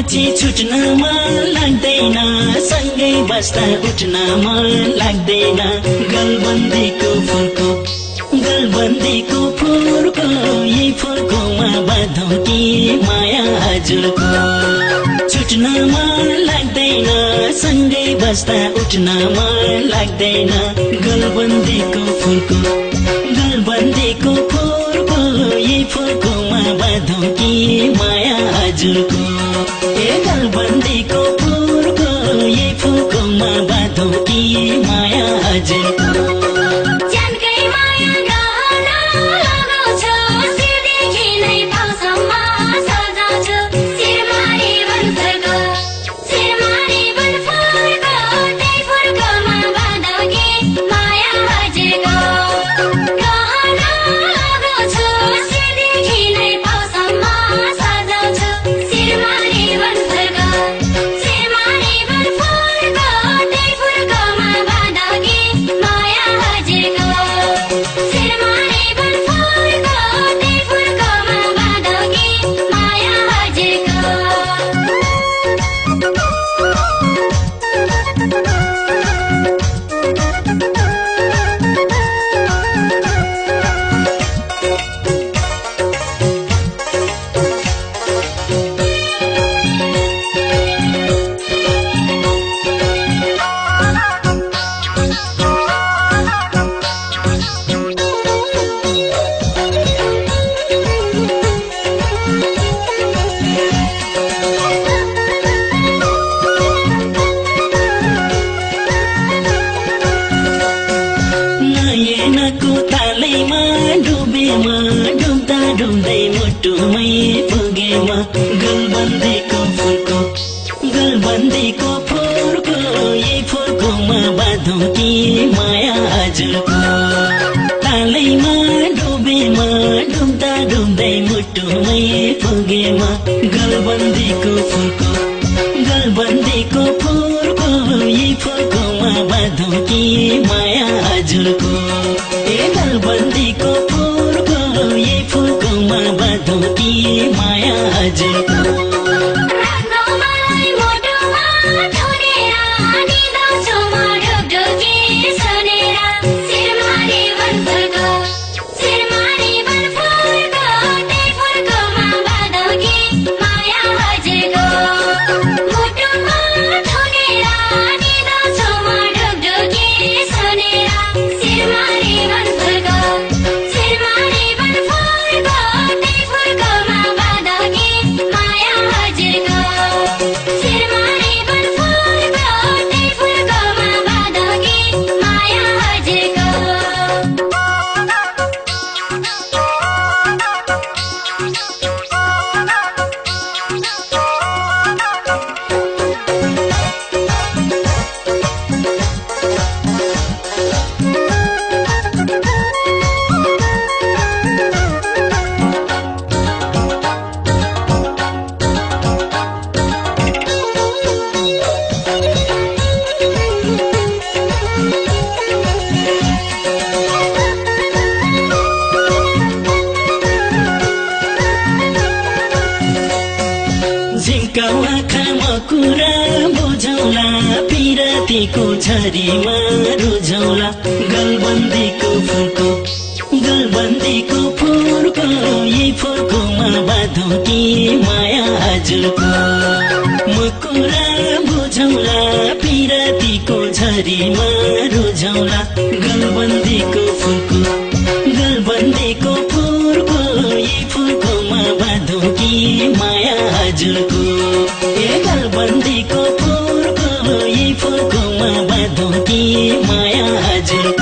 पछि छुट्न मन लाग्दैन, सँगै बस्दा उठ्न मन लाग्दैन। गलबन्दीको फुलको यही फुलकोमा बाँधौँ कि माया हजुरको। छुट्न मन लाग्दैन, सँगै बस्दा उठ्न मन लाग्दैन। गलबन्दीको फुलको यही फुलकोमा बाँधौँ कि माया हजुरको। ए गलबन्दीको फुलको यही फुलकोमा बाँधौँ कि माया हजुरको। डुब्दै मुटुमै पुगेमा गलबन्दीको फुलको यही फुलकोमा बाँधौँ कि माया हजुरको। तालैमा डुब्दै मुटुमै पुगेमा गलबन्दीको फुलको यही फुलकोमा बाँधौँ कि माया हजुरको। ए गलबन्दीको फुलको यही फुलकोमा बाँधौँ कि माया हजुरको। आँखामा कुरा बुझौला, पिरातीको झरीमा रुझौला। गलबन्दीको फुलको यही फुलकोमा बाँधौँ कि माया हजुरको। म कुरा बुझौला, पिरातीको झरीमा रुझौला। गलबन्दीको फुलको यही फुलकोमा बाँधौँ कि माया हजुरको। ए गलबन्दीको फुलको यही फुलकोमा बाँधौँ कि माया हजुरको।